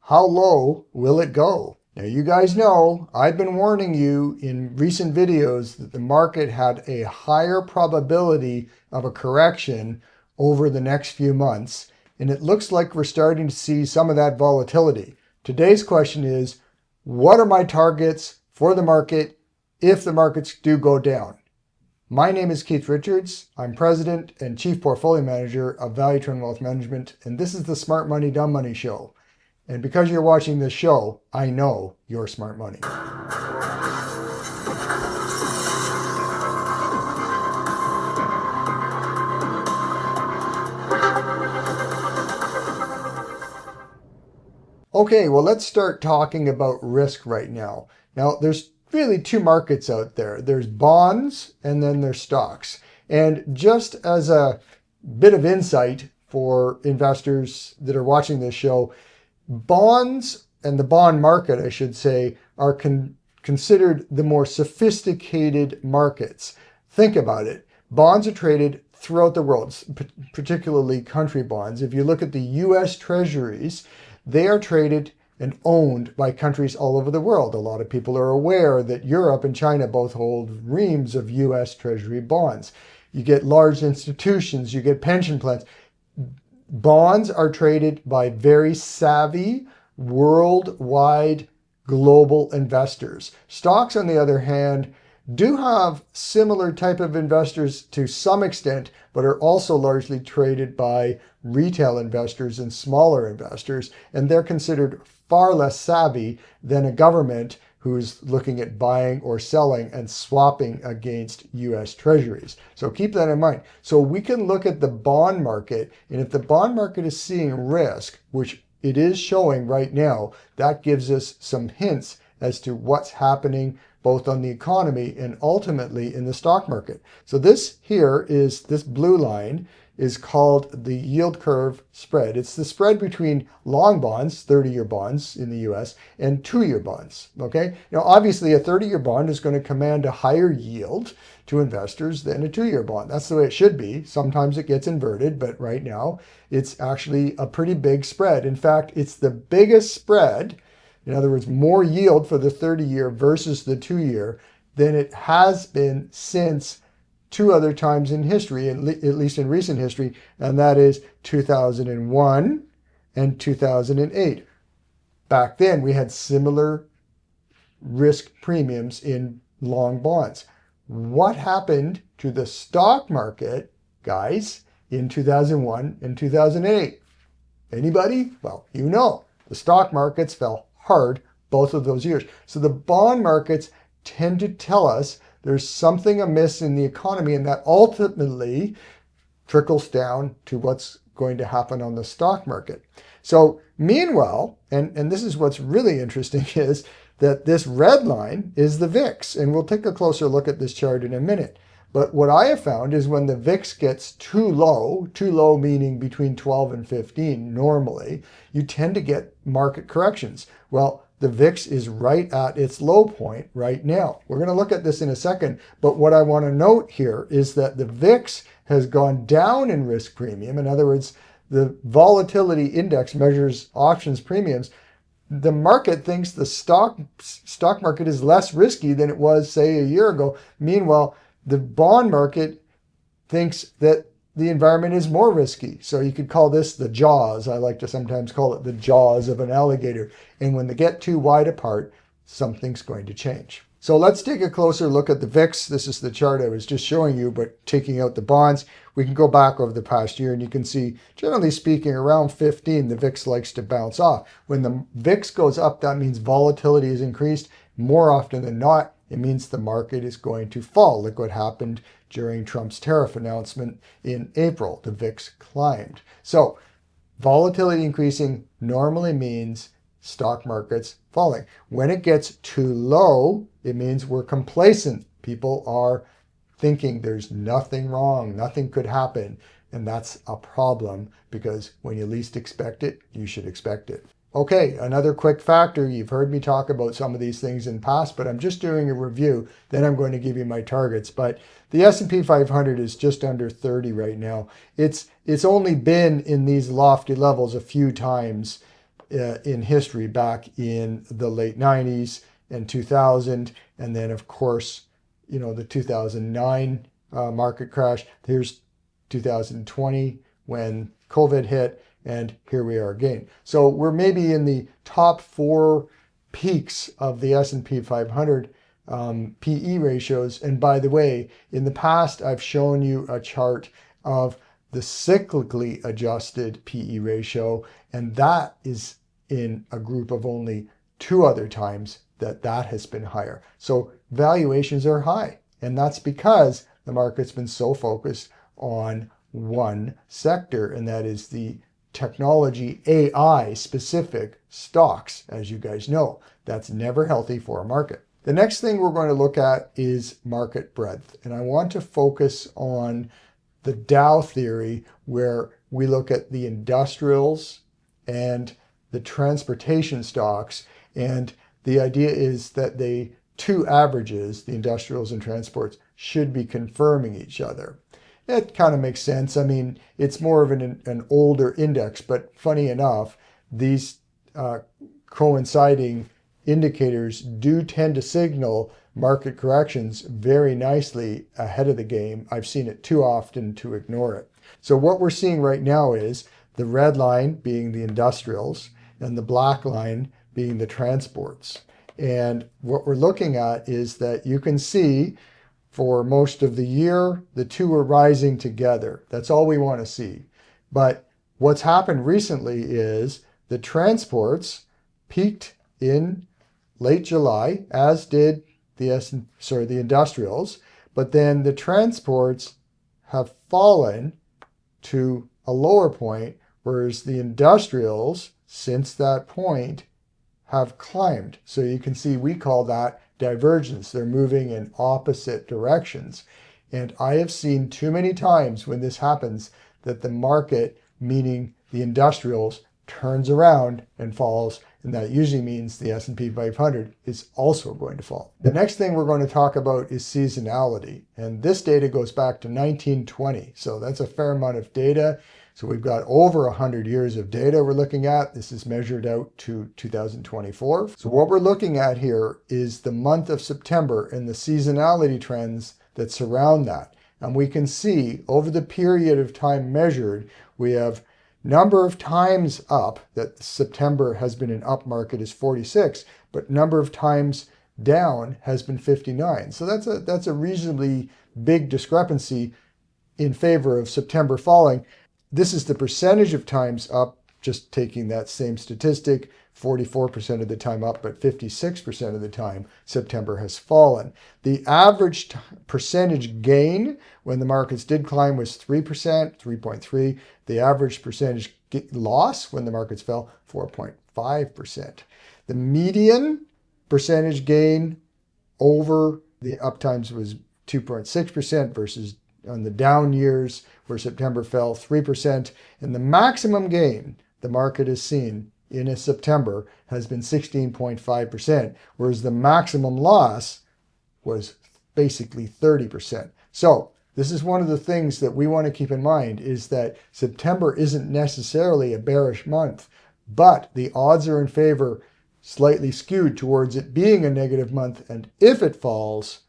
How low will it go? Now, you guys know I've been warning you in recent videos that the market had a higher probability of a correction over the next few months, and it looks like we're starting to see some of that volatility. Today's question is, what are my targets for the market if the markets do go down? My name is Keith Richards. I'm President and Chief Portfolio Manager of ValueTrend Wealth Management, and this is the Smart Money, Dumb Money show. And because you're watching this show, I know you're smart money. Okay, well, let's start talking about risk right now. Now, there's really two markets out there. There's bonds and then there's stocks. And just as a bit of insight for investors that are watching this show, bonds and the bond market, I should say, are considered the more sophisticated markets. Think about it. Bonds are traded throughout the world, particularly country bonds. If you look at the US Treasuries, they are traded and owned by countries all over the world. A lot of people are aware that Europe and China both hold reams of US Treasury bonds. You get large institutions, you get pension plans. Bonds are traded by very savvy, worldwide, global investors. Stocks, on the other hand, do have similar type of investors to some extent, but are also largely traded by retail investors and smaller investors, and they're considered far less savvy than a government who's looking at buying or selling and swapping against US Treasuries. So keep that in mind. So we can look at the bond market, and if the bond market is seeing risk, which it is showing right now, that gives us some hints as to what's happening both on the economy and ultimately in the stock market. So this blue line is called the yield curve spread. It's the spread between long bonds, 30-year bonds in the US, and 2-year bonds, okay? Now, obviously, a 30-year bond is going to command a higher yield to investors than a 2-year bond. That's the way it should be. Sometimes it gets inverted, but right now, it's actually a pretty big spread. In fact, it's the biggest spread, in other words, more yield for the 30-year versus the 2-year than it has been since two other times in history, at least in recent history, and that is 2001 and 2008. Back then, we had similar risk premiums in long bonds. What happened to the stock market, guys, in 2001 and 2008? Anybody? Well, you know, the stock markets fell hard both of those years. So the bond markets tend to tell us there's something amiss in the economy, and that ultimately trickles down to what's going to happen on the stock market. So meanwhile, and this is what's really interesting, is that this red line is the VIX, and we'll take a closer look at this chart in a minute. But what I have found is when the VIX gets too low meaning between 12 and 15 normally, you tend to get market corrections. Well, the VIX is right at its low point right now. We're going to look at this in a second, but what I want to note here is that the VIX has gone down in risk premium. In other words, the volatility index measures options premiums. The market thinks the stock market is less risky than it was, say, a year ago. Meanwhile, the bond market thinks that the environment is more risky. So you could call this the jaws. I like to sometimes call it the jaws of an alligator. And when they get too wide apart, something's going to change. So let's take a closer look at the VIX. This is the chart I was just showing you, but taking out the bonds. We can go back over the past year and you can see, generally speaking, around 15, the VIX likes to bounce off. When the VIX goes up, that means volatility is increased. More often than not, it means the market is going to fall. Look what happened during Trump's tariff announcement in April. The VIX climbed. So volatility increasing normally means stock markets falling. When it gets too low, it means we're complacent. People are thinking there's nothing wrong, nothing could happen. And that's a problem because when you least expect it, you should expect it. Okay, another quick factor. You've heard me talk about some of these things in the past, but I'm just doing a review. Then I'm going to give you my targets. But the S&P 500 is just under 30 right now. It's only been in these lofty levels a few times in history back in the late 90s and 2000. And then, of course, the 2009 market crash. Here's 2020 when COVID hit, and here we are again. So we're maybe in the top 4 peaks of the S&P 500 PE ratios. And by the way, in the past, I've shown you a chart of the cyclically adjusted PE ratio, and that is in a group of only 2 other times that has been higher. So valuations are high, and that's because the market's been so focused on one sector, and that is the technology AI specific stocks. As you guys know, that's never healthy for a market. The next thing we're going to look at is market breadth, and I want to focus on the Dow Theory, where we look at the industrials and the transportation stocks. And the idea is that the 2 averages, the industrials and transports, should be confirming each other. It kind of makes sense. I mean, it's more of an older index, but funny enough, these coinciding indicators do tend to signal market corrections very nicely ahead of the game. I've seen it too often to ignore it. So what we're seeing right now is the red line being the industrials and the black line being the transports. And what we're looking at is that you can see for most of the year, the 2 are rising together. That's all we want to see. But what's happened recently is the transports peaked in late July, as did the industrials, but then the transports have fallen to a lower point, whereas the industrials, since that point, have climbed. So you can see we call that divergence. They're moving in opposite directions. And I have seen too many times when this happens that the market, meaning the industrials, turns around and falls, and that usually means the S&P 500 is also going to fall. The next thing we're going to talk about is seasonality, and this data goes back to 1920, so that's a fair amount of data. So we've got over 100 years of data we're looking at. This is measured out to 2024. So what we're looking at here is the month of September and the seasonality trends that surround that. And we can see over the period of time measured, we have number of times up, that September has been an up market, is 46, but number of times down has been 59. So that's a reasonably big discrepancy in favor of September falling. This is the percentage of times up, just taking that same statistic, 44% of the time up, but 56% of the time September has fallen. The average percentage gain when the markets did climb was 3%, 3.3. The average percentage loss when the markets fell, 4.5%. The median percentage gain over the up times was 2.6% versus on the down years where September fell 3%. And the maximum gain the market has seen in a September has been 16.5%, whereas the maximum loss was basically 30%. So this is one of the things that we want to keep in mind, is that September isn't necessarily a bearish month, but the odds are in favor, slightly skewed towards it being a negative month. And if it falls,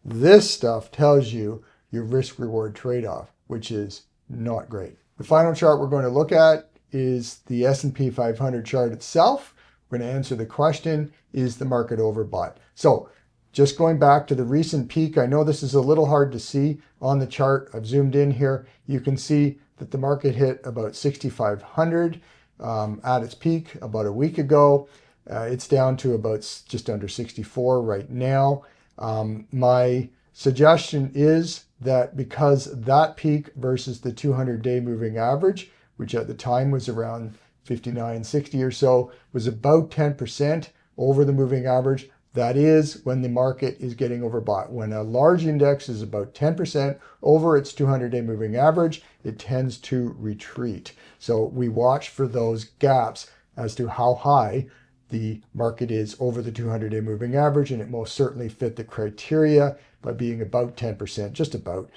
this stuff tells you your risk-reward trade-off, which is not great. The final chart we're going to look at is the S&P 500 chart itself. We're going to answer the question, is the market overbought? So just going back to the recent peak, I know this is a little hard to see on the chart. I've zoomed in here. You can see that the market hit about 6,500 at its peak about a week ago. It's down to about just under 64 right now. My suggestion is that because that peak versus the 200-day moving average, which at the time was around 59.60 or so, was about 10% over the moving average. That is when the market is getting overbought. When a large index is about 10% over its 200-day moving average, it tends to retreat. So we watch for those gaps as to how high the market is over the 200-day moving average, and it most certainly fit the criteria by being about 10%, just about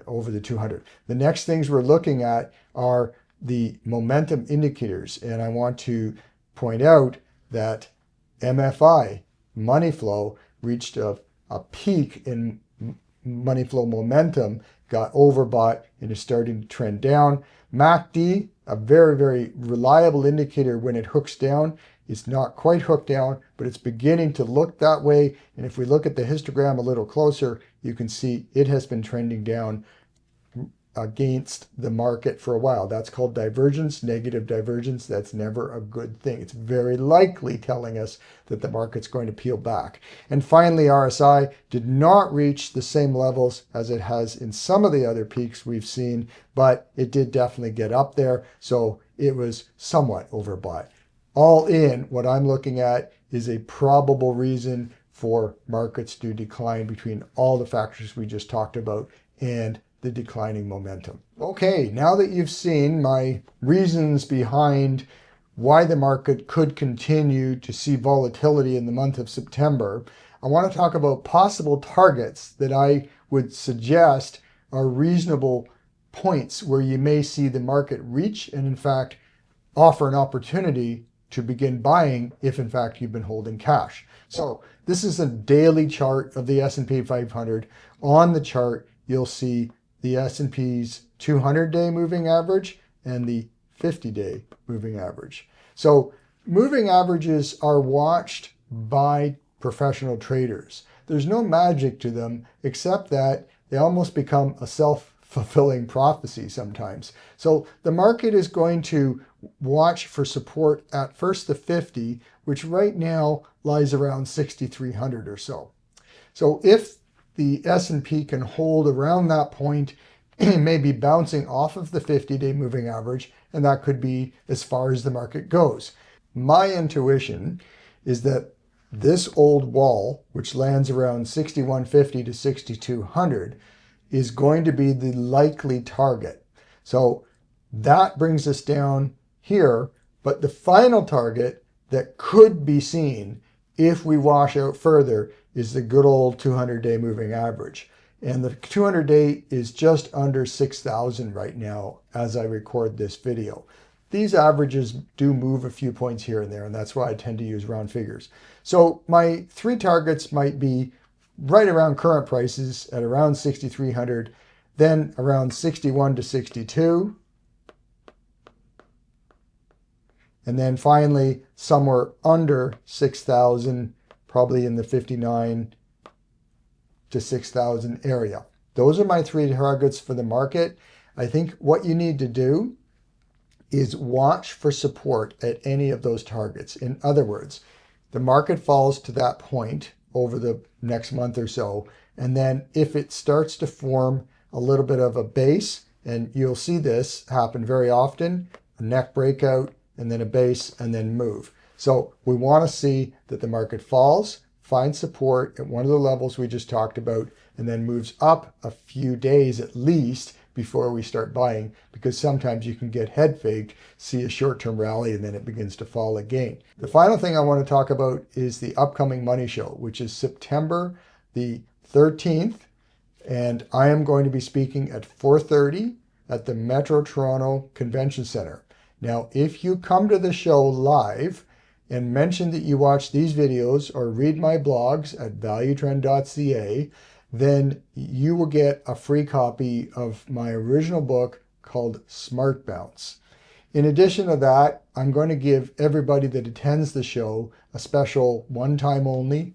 over the 200. The next things we're looking at are the momentum indicators. And I want to point out that MFI, money flow, reached a peak in money flow momentum, got overbought, and is starting to trend down. MACD, a very, very reliable indicator when it hooks down. It's not quite hooked down, but it's beginning to look that way. And if we look at the histogram a little closer, you can see it has been trending down against the market for a while. That's called divergence, negative divergence. That's never a good thing. It's very likely telling us that the market's going to peel back. And finally, RSI did not reach the same levels as it has in some of the other peaks we've seen, but it did definitely get up there. So it was somewhat overbought. All in, what I'm looking at is a probable reason for markets to decline between all the factors we just talked about and the declining momentum. Okay, now that you've seen my reasons behind why the market could continue to see volatility in the month of September, I want to talk about possible targets that I would suggest are reasonable points where you may see the market reach and in fact offer an opportunity to begin buying if in fact you've been holding cash. So this is a daily chart of the S&P 500. On the chart, you'll see the S&P's 200-day moving average and the 50-day moving average. So moving averages are watched by professional traders. There's no magic to them except that they almost become a self-fulfilling prophecy sometimes. So the market is going to watch for support at first the 50, which right now lies around 6,300 or so. So if the S&P can hold around that point, it may be bouncing off of the 50-day moving average, and that could be as far as the market goes. My intuition is that this old wall, which lands around 6,150 to 6,200, is going to be the likely target. So that brings us down here, but the final target that could be seen if we wash out further is the good old 200-day moving average. And the 200-day is just under 6,000 right now as I record this video. These averages do move a few points here and there, and that's why I tend to use round figures. So my three targets might be right around current prices at around 6,300, then around 61 to 62, and then finally somewhere under 6,000, probably in the 59 to 6,000 area. Those are my three targets for the market. I think what you need to do is watch for support at any of those targets. In other words, the market falls to that point over the next month or so, and then if it starts to form a little bit of a base, and you'll see this happen very often, a neck breakout, and then a base, and then move. So we want to see that the market falls, finds support at one of the levels we just talked about, and then moves up a few days at least before we start buying, because sometimes you can get head faked, see a short-term rally, and then it begins to fall again. The final thing I want to talk about is the upcoming Money Show, which is September the 13th, and I am going to be speaking at 4:30 at the Metro Toronto Convention Center. Now, if you come to the show live and mention that you watch these videos or read my blogs at valuetrend.ca, then you will get a free copy of my original book called Smart Bounce. In addition to that, I'm going to give everybody that attends the show a special one-time only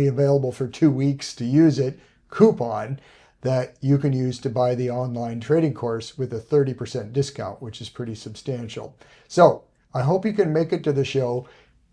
available for 2 weeks to use it, coupon that you can use to buy the online trading course with a 30% discount, which is pretty substantial. So I hope you can make it to the show.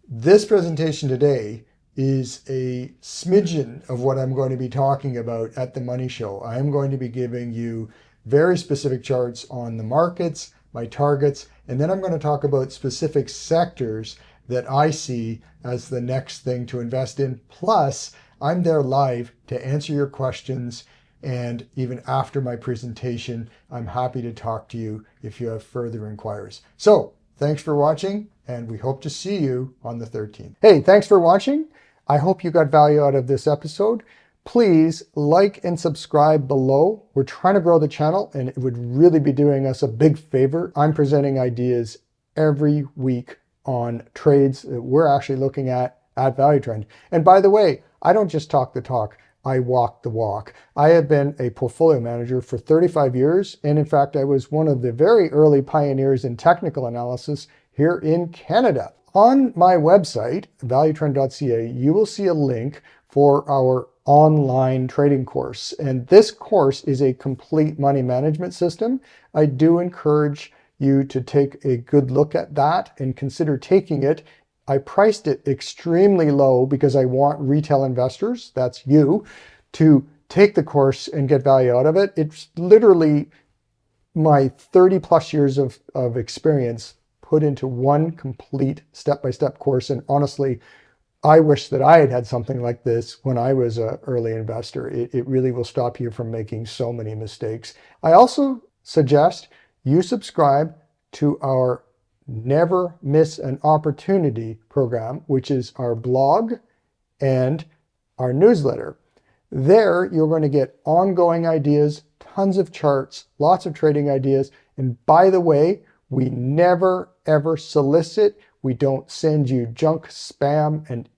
This presentation today is a smidgen of what I'm going to be talking about at the Money Show. I am going to be giving you very specific charts on the markets, my targets, and then I'm going to talk about specific sectors that I see as the next thing to invest in. Plus, I'm there live to answer your questions, and even after my presentation, I'm happy to talk to you if you have further inquiries. So, thanks for watching, and we hope to see you on the 13th. Hey, thanks for watching. I hope you got value out of this episode. Please like and subscribe below. We're trying to grow the channel and it would really be doing us a big favor. I'm presenting ideas every week on trades that we're actually looking at ValueTrend. And by the way, I don't just talk the talk, I walk the walk. I have been a portfolio manager for 35 years. And in fact, I was one of the very early pioneers in technical analysis here in Canada. On my website, valuetrend.ca, you will see a link for our online trading course. And this course is a complete money management system. I do encourage you to take a good look at that and consider taking it. I priced it extremely low because I want retail investors, that's you, to take the course and get value out of it. It's literally my 30 plus years of experience put into one complete step-by-step course. And honestly, I wish that I had had something like this when I was an early investor. It really will stop you from making so many mistakes. I also suggest you subscribe to our Never Miss an Opportunity program, which is our blog and our newsletter. There, you're going to get ongoing ideas, tons of charts, lots of trading ideas. And by the way, we never, ever solicit. We don't send you junk, spam, and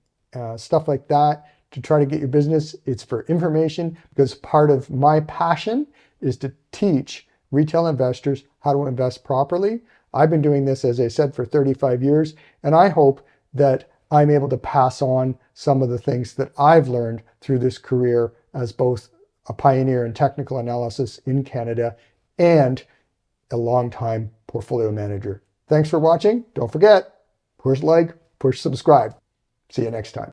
stuff like that to try to get your business. It's for information, because part of my passion is to teach retail investors how to invest properly. I've been doing this, as I said, for 35 years, and I hope that I'm able to pass on some of the things that I've learned through this career as both a pioneer in technical analysis in Canada and a long-time portfolio manager. Thanks for watching. Don't forget, push like, push subscribe. See you next time.